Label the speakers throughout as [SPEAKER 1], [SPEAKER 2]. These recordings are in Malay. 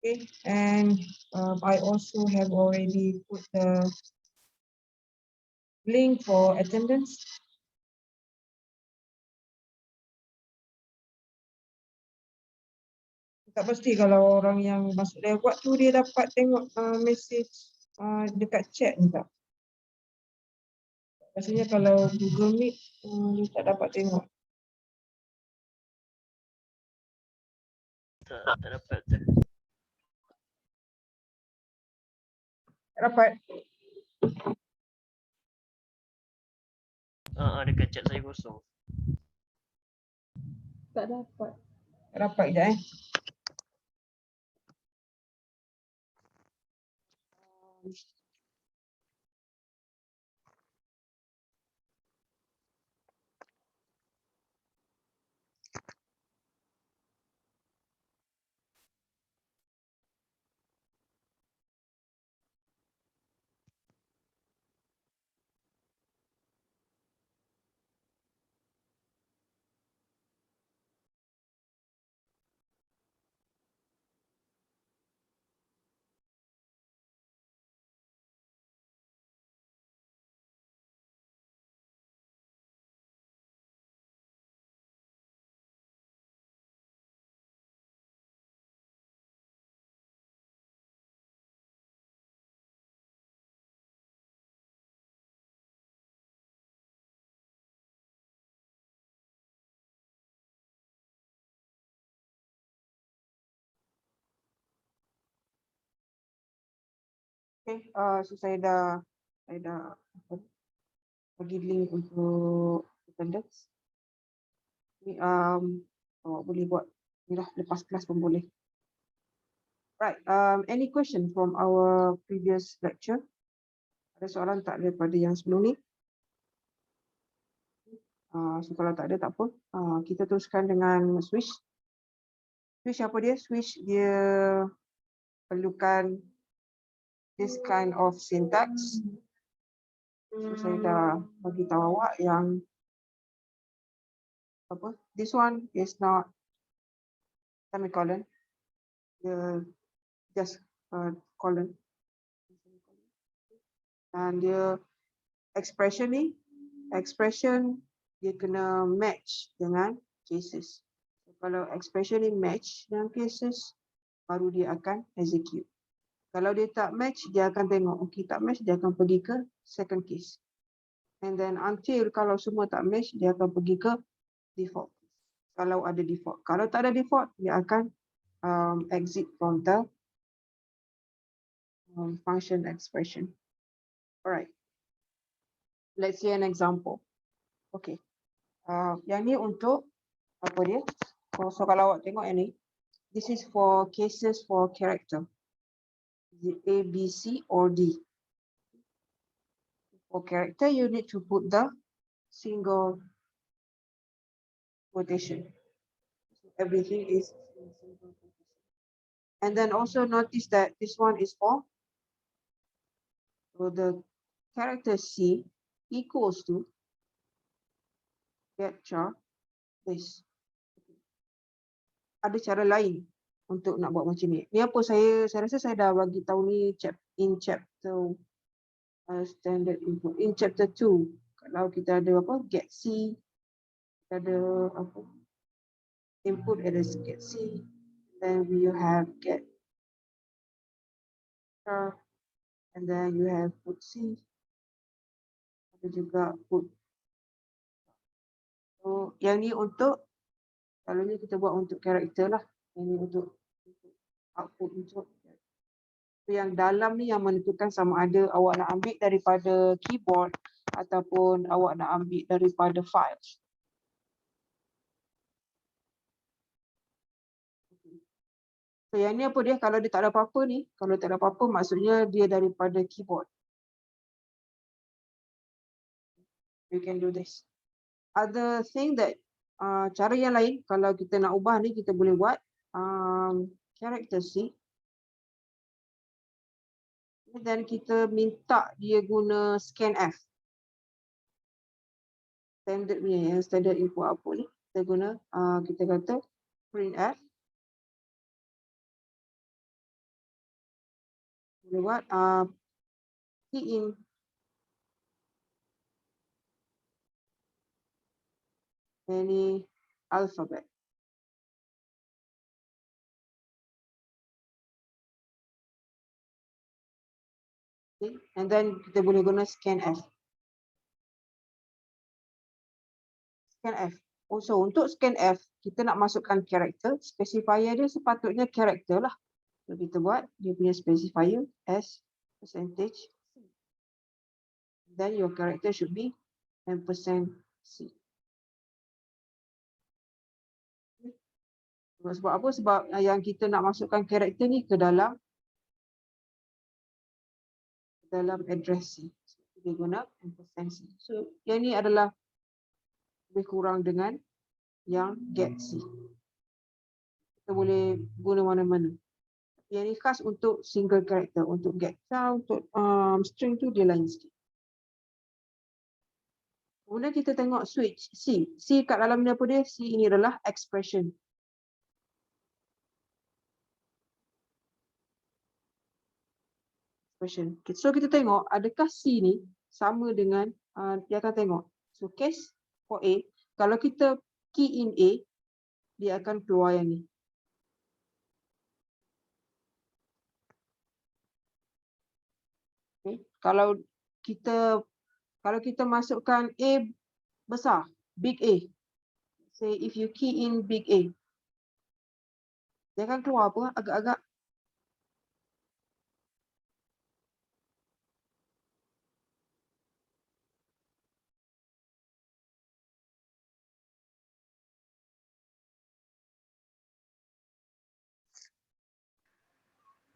[SPEAKER 1] Okay, and I also have already put the link for attendance. Tak pasti kalau orang yang masuk lewat tu dia dapat tengok message dekat chat ni tak? Rasanya kalau Google Meet dia tak dapat tengok.
[SPEAKER 2] Tak dapat.
[SPEAKER 1] Tak dapat.
[SPEAKER 2] Dekat chat saya kosong.
[SPEAKER 3] Tak dapat.
[SPEAKER 1] Tak dapat kejap Okay, so saya dah bagi link untuk attendance. Ni awak boleh buat ni lah lepas kelas pun boleh. Right, any question from our previous lecture? Ada soalan tak daripada yang sebelum ni? So kalau tak ada tak apa. Kita teruskan dengan switch. Switch apa dia? Switch dia perlukan this kind of syntax. So saya dah bagi tahu awak yang apa? This one is not semicolon. Dia just colon. Dan dia expression ni, expression dia kena match dengan cases. Kalau expression ni match dengan cases, baru dia akan execute. Kalau dia tak match, dia akan tengok. Okay, tak match, dia akan pergi ke second case. And then until kalau semua tak match, dia akan pergi ke default. Kalau ada default. Kalau tak ada default, dia akan exit from the function expression. Alright. Let's see an example. Okay. Yang ni untuk apa dia? So kalau awak tengok yang ni, this is for cases for character. Is it A, B, C or D? For character, you need to put the single quotation. So everything is in single quotation. And then also notice that this one is for so the character C equals to get char this. Ada cara lain untuk nak buat macam ni. Ni apa saya rasa saya dah bagi tahu ni in chapter standard input. In chapter 2, kalau kita ada apa get C, kita ada apa input ada get C, then we have get char, and then you have put C. Ada juga put. So yang ni untuk selalunya kita buat untuk karakter lah. Yang ni untuk output untuk yang dalam ni yang menentukan sama ada awak nak ambil daripada keyboard ataupun awak nak ambil daripada files. So yang ni apa dia? Kalau dia tak ada apa-apa ni, kalau tak ada apa-apa maksudnya dia daripada keyboard. You can do this. Other thing that cara yang lain kalau kita nak ubah ni kita boleh buat character C. Dan kita minta dia guna scanf. Standard punya yang standard input apa ni? Kita guna kita kata printf. Boleh buat key in any alphabet. Okay. And then kita boleh guna scanf. Scanf. Also untuk scanf, kita nak masukkan karakter, specifier dia sepatutnya karakter lah. So kita buat dia punya specifier as percentage C. Then your character should be %C. Sebab apa? Sebab yang kita nak masukkan karakter ni ke dalam address C. So, kita guna %C. So yang ni adalah lebih kurang dengan yang get C. Kita boleh guna mana-mana. Yang ni khas untuk single character. Untuk get untuk string tu dia lain sikit. Kemudian kita tengok switch C. C kat dalam ni apa dia? C ini adalah expression. So kita tengok adakah C ni sama dengan dia akan tengok. So case for A, kalau kita key in A, dia akan keluar yang ni. Okay. Kalau kita masukkan A besar, big A. Say if you key in big A, dia akan keluar apa? Agak-agak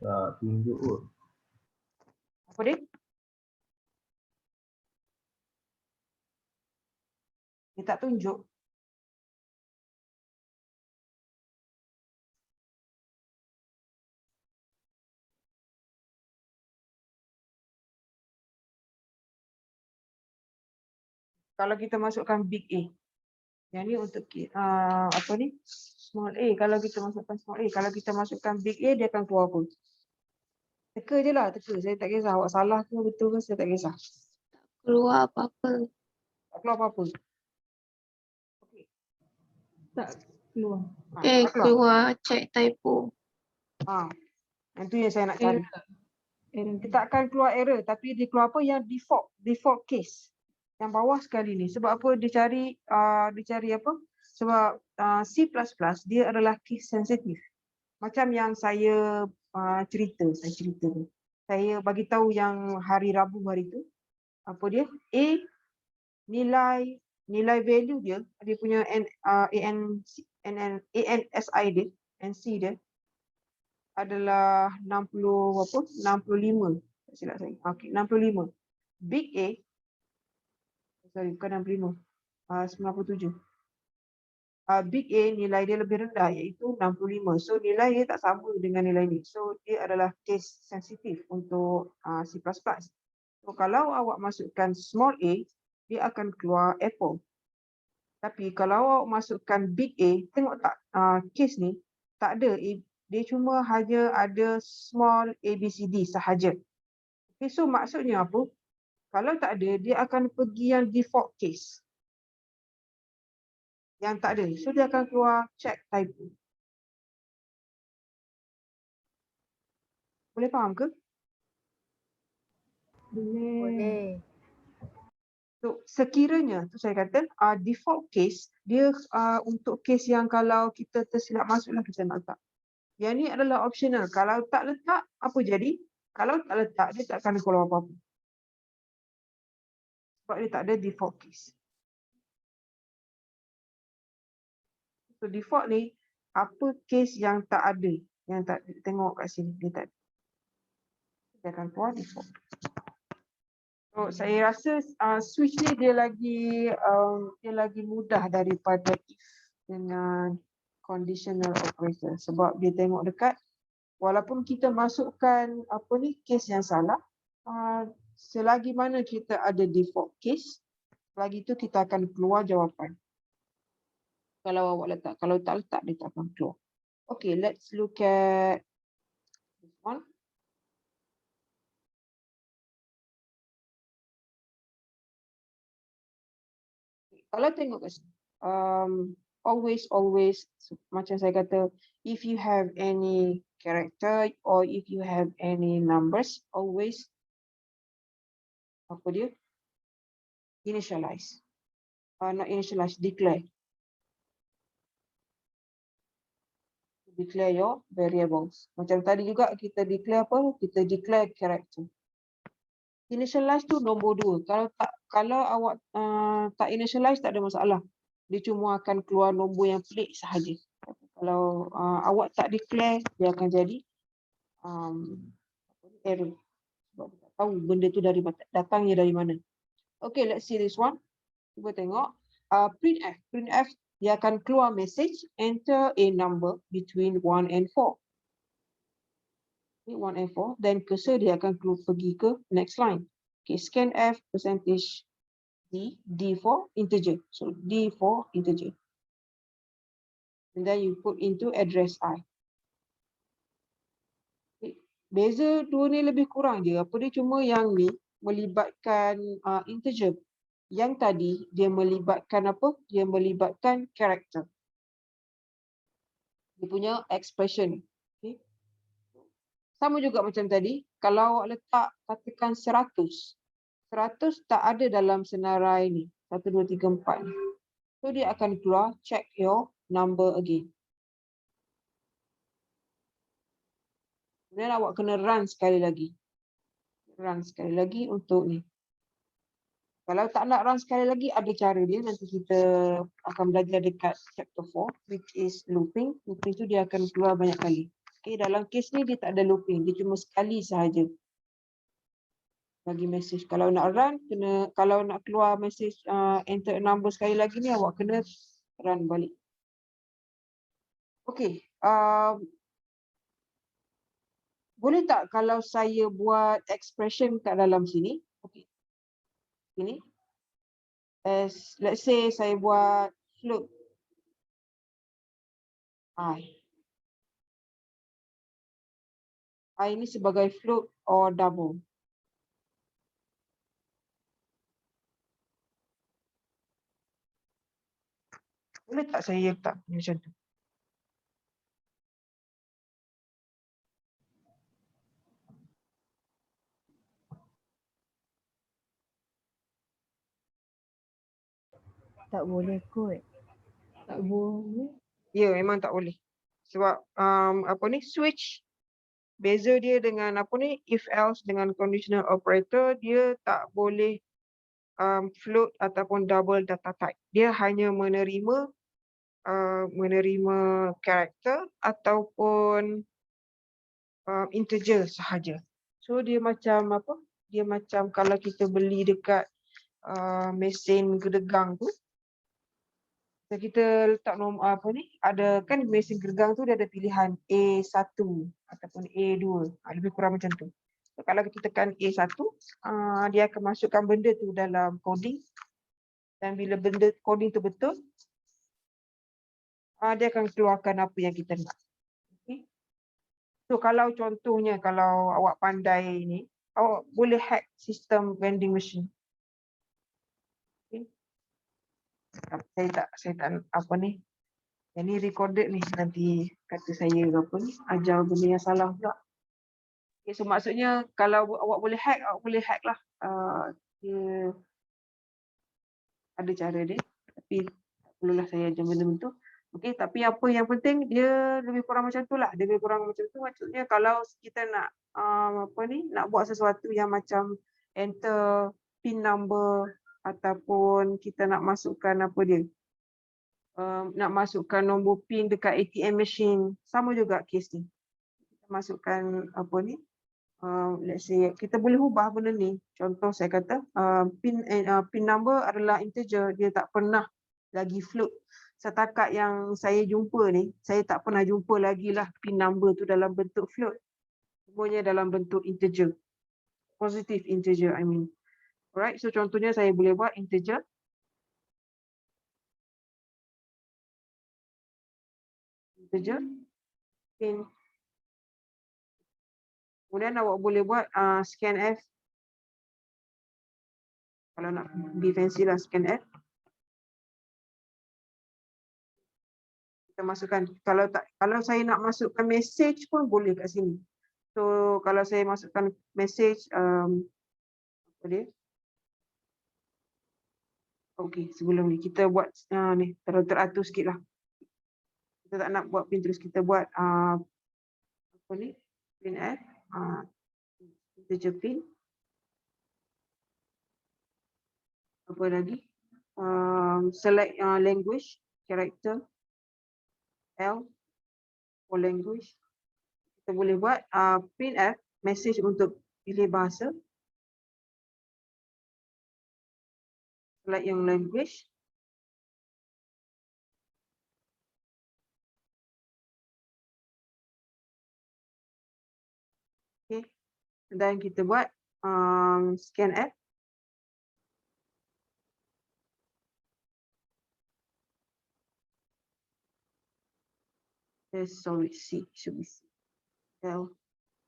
[SPEAKER 2] Tak tunjuk pun.
[SPEAKER 1] apa dia? Dia tak tunjuk. Kalau kita masukkan big A. Yang ni untuk apa ni? Small A. Kalau kita masukkan small A. Kalau kita masukkan big A, dia akan keluar apa? Teka je lah, teka. Saya tak kisah awak salah ke betul ke, saya tak kisah.
[SPEAKER 3] Keluar apa-apa.
[SPEAKER 1] Tak keluar apa-apa. Okay.
[SPEAKER 3] Tak keluar.
[SPEAKER 1] Tak keluar.
[SPEAKER 3] Keluar check typo.
[SPEAKER 1] Itu yang saya nak cari.
[SPEAKER 3] Error.
[SPEAKER 1] Dia tak akan keluar error, tapi dia keluar apa yang default case. Yang bawah sekali ni. Sebab apa dia cari apa? Sebab C++ dia adalah case sensitive. Macam yang saya cerita. Saya bagi tahu yang hari Rabu hari tu. Apa dia? A nilai value dia punya ANSI dia, NC dia adalah 65. Tak silap saya. Okey, 65. Big A, sorry, bukan 65. 97. Big A nilai dia lebih rendah iaitu 65. So nilai dia tak sama dengan nilai ni. So dia adalah case sensitif untuk C++. So kalau awak masukkan small a, dia akan keluar apple. Tapi kalau awak masukkan big A, tengok tak case ni tak ada. Dia cuma hanya ada small ABCD sahaja. Okay, so maksudnya apa? Kalau tak ada, dia akan pergi yang default case. Yang tak ada. So dia akan keluar check typo. Boleh faham ke?
[SPEAKER 3] Boleh.
[SPEAKER 1] So, sekiranya tu saya kata default case dia untuk case yang kalau kita tersilap masuklah kita nak letak. Yang ni adalah optional. Kalau tak letak apa jadi? Kalau tak letak dia tak akan keluar apa-apa. Sebab dia tak ada default case. So default ni apa case yang tak ada, yang tak tengok kat sini dia tak ada. Dia akan keluar default. So, saya rasa switch ni dia lagi mudah daripada if dengan conditional operator sebab dia tengok dekat walaupun kita masukkan apa ni case yang salah selagi mana kita ada default case selagi itu kita akan keluar jawapan. Kalau awak letak, kalau tak letak dia tak akan keluar. Okay, let's look at this one. Kalau tengok kat sini, always macam saya kata, if you have any character or if you have any numbers, always apa dia? Initialize. Not initialize, declare. Declare your variables. Macam tadi juga kita declare apa? Kita declare character. Initialize tu nombor 2. Kalau awak tak initialize tak ada masalah. Dia cuma akan keluar nombor yang pelik sahaja. Kalau awak tak declare, dia akan jadi error. Sebab dia tak tahu benda tu datangnya dari mana. Okay, let's see this one. Cuba tengok. Printf. Printf, dia akan keluar message, enter a number between 1 and 4. Okay, 1 and 4. Then cursor dia akan pergi ke next line. Okay, scanf percentage D for integer. So D for integer. And then you put into address I. Okay. Beza dua ni lebih kurang je. Apa dia cuma yang ni melibatkan integer. Yang tadi dia melibatkan apa? Dia melibatkan character. Dia punya expression. Okay. Sama juga macam tadi. Kalau awak letak katakan 100. 100 tak ada dalam senarai ni. 1, 2, 3, 4 ni. So dia akan keluar check your number again. Kemudian awak kena run sekali lagi. Run sekali lagi untuk ni. Kalau tak nak run sekali lagi, ada cara dia. Nanti kita akan belajar dekat chapter 4, which is looping. Looping tu dia akan keluar banyak kali. Okay, dalam case ni dia tak ada looping. Dia cuma sekali sahaja bagi message. Kalau nak run, kalau nak keluar message enter number sekali lagi ni, awak kena run balik. Okay. Boleh tak kalau saya buat expression kat dalam sini? Okay. Ini. Let's say saya buat float I. I ini sebagai float or double. Boleh tak saya letak macam tu?
[SPEAKER 2] Tak boleh kot.
[SPEAKER 3] Tak boleh.
[SPEAKER 1] Ya, memang tak boleh. Sebab apa ni switch, beza dia dengan apa ni if else dengan conditional operator, dia tak boleh float ataupun double data type. Dia hanya menerima karakter ataupun integer sahaja. So dia macam apa? Dia macam kalau kita beli dekat mesin gedegang tu. Kita letak nombor apa ni? Ada kan mesin gedegang tu dia ada pilihan A1 ataupun A2. Lebih kurang macam tu. So, kalau kita tekan A1, dia akan masukkan benda tu dalam coding. Dan bila benda coding tu betul, dia akan keluarkan apa yang kita nak. Okay. So kalau contohnya kalau awak pandai ni, awak boleh hack sistem vending machine. Okay. Saya tak apa ni. Yang ni recorded ni, nanti kata saya apa ni, ajar benda yang salah pula. Okay, so maksudnya kalau awak boleh hack lah. Dia ada cara dia, tapi tak perlulah saya ajar benda tu. Okay, tapi apa yang penting dia lebih kurang macam tu lah. Dia lebih kurang macam tu maksudnya kalau kita nak apa ni, nak buat sesuatu yang macam enter pin number ataupun kita nak masukkan apa dia, nak masukkan nombor pin dekat ATM machine, sama juga case ni. Kita masukkan apa ni, let's say kita boleh ubah benda ni. Contoh saya kata pin number adalah integer, dia tak pernah lagi float. Setakat yang saya jumpa ni, saya tak pernah jumpa lagi lah pin number tu dalam bentuk float. Semuanya dalam bentuk integer. Positive integer, I mean. Alright, so contohnya saya boleh buat integer. Integer. Pin. Kemudian awak boleh buat scanf. Kalau nak be fancy lah scanf. kita masukkan. Kalau saya nak masukkan message pun boleh kat sini. So kalau saya masukkan message apa dia? Okey, sebelum ni kita buat ni teratur sikitlah. Kita tak nak buat pin terus, kita buat apa ni? Printf integer pin. Apa lagi? Select language, character L for language. Kita boleh buat printf message untuk pilih bahasa. Select yang language. Okay. Dan kita buat scanf. Sorry, C should be C. L.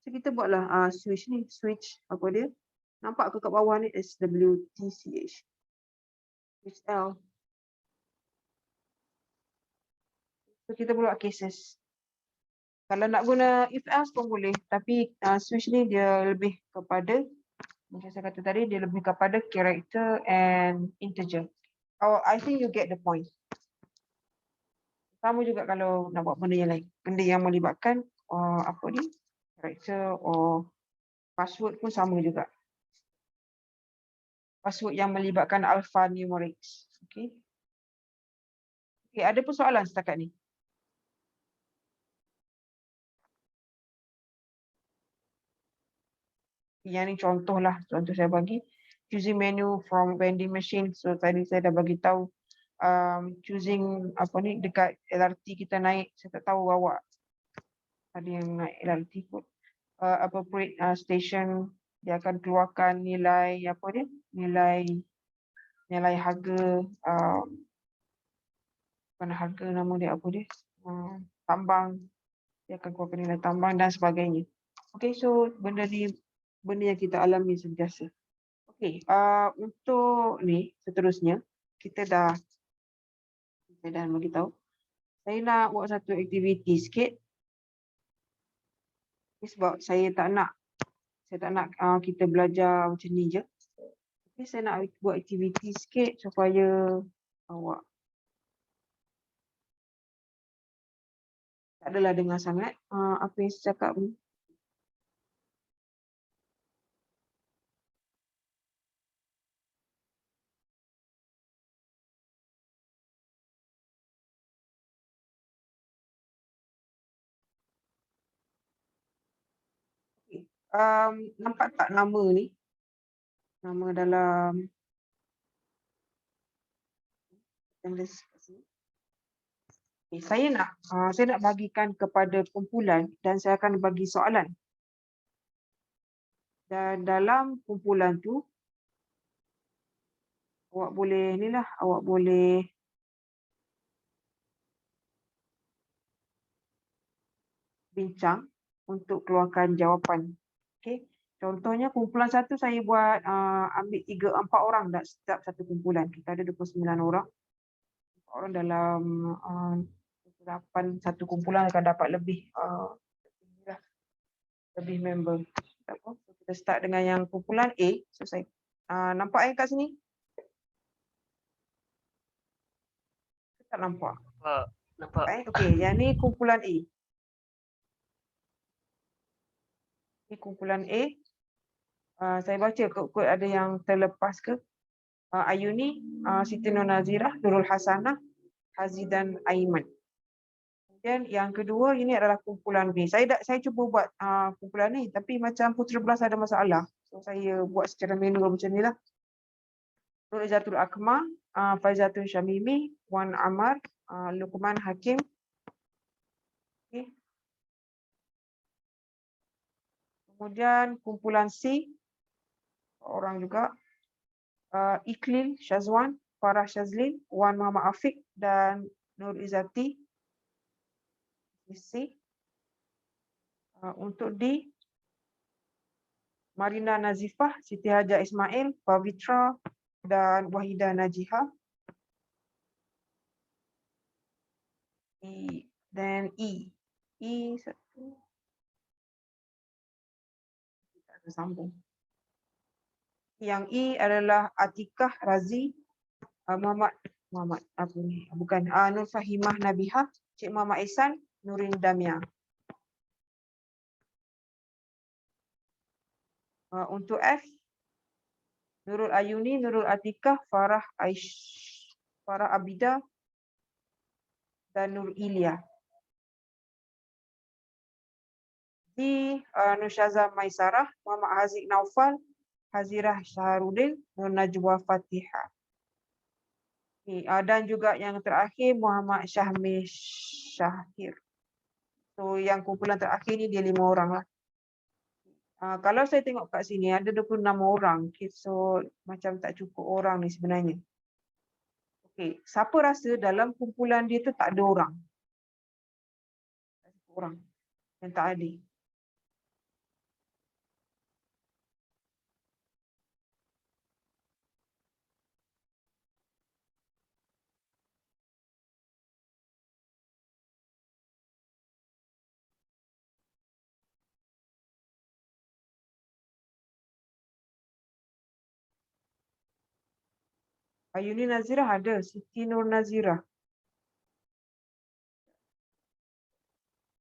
[SPEAKER 1] So kita buatlah switch ni, switch apa dia? Nampak ke kat bawah ni SWTCH. Switch L. So kita buat cases. Kalau nak guna if else pun boleh, tapi switch ni dia lebih kepada, macam saya kata tadi, dia lebih kepada character and integer. Oh, I think you get the point. Sama juga kalau nak buat benda yang lain. Benda yang melibatkan apa ni? Character or password pun sama juga. Password yang melibatkan alphanumerics. Okay. Okay, ada persoalan setakat ni? Yang ni contoh saya bagi. Choosing menu from vending machine. So tadi saya dah bagi tahu choosing apa ni dekat LRT kita naik. Saya tak tahu awak ada yang naik LRT pun. Appropriate station, dia akan keluarkan nilai apa dia? Nilai harga bukan harga, nama dia apa dia? Tambang. Dia akan keluarkan nilai tambang dan sebagainya. Okay, so benda yang kita alami sentiasa. Okay, untuk ni seterusnya saya dah bagi tahu. Saya nak buat satu aktiviti sikit. Sebab saya tak nak kita belajar macam ni je. Okay, saya nak buat aktiviti sikit supaya awak tak adalah dengar sangat apa yang saya cakap ni. Nampak tak nama ni? Nama dalam saya nak bagikan kepada kumpulan dan saya akan bagi soalan. Dan dalam kumpulan tu awak boleh bincang untuk keluarkan jawapan. Okey. Contohnya kumpulan satu saya buat ambil 3-4 orang setiap satu kumpulan. Kita ada 29 orang. Orang dalam 8 satu kumpulan akan dapat lebih member. So, kita start dengan yang kumpulan A. So saya nampak kat sini? Tak nampak. Nampak. Okey, yang ni kumpulan A. Ini kumpulan A. Saya baca kod ada yang terlepas ke. Ayuni, Siti Nur Nazirah, Nurul Hasanah, Hazi dan Aiman. Kemudian yang kedua ini adalah kumpulan B. Saya cuba buat kumpulan ni tapi macam putera belas ada masalah. So saya buat secara manual macam ni lah. Nur Izatul Akmal, Faizatul Syamimi, Wan Amar, Luqman Hakim. Okay. Kemudian kumpulan C, orang juga. Iklil Syazwan, Farah Syazlin, Wan Muhammad Afiq dan Nur Izati. C. Untuk D, Marina Nazifah, Siti Haja Ismail, Pavitra dan Wahida Najiha. Then E. E satu. Tak tersambung. Yang E adalah Atikah Razi, Muhammad apa ni? Bukan Nur Fahimah Nabihah, Cik Muhammad Ihsan, Nurin Damia. Untuk F, Nurul Ayuni, Nurul Atikah, Farah Abida dan Nur Ilya. Di Nur Syaza Maisarah, Muhammad Haziq Naufal, Hazirah Syahrudin, Nur Najwa Fatihah. Dan juga yang terakhir Muhammad Syahmi Syahir. So yang kumpulan terakhir ni dia 5 orang lah. Kalau saya tengok kat sini ada 26 orang. Okay, so macam tak cukup orang ni sebenarnya. Okay, siapa rasa dalam kumpulan dia tu tak ada orang? Tak cukup orang yang tak ada. Ayuni Nazirah ada, Siti Nur Nazirah.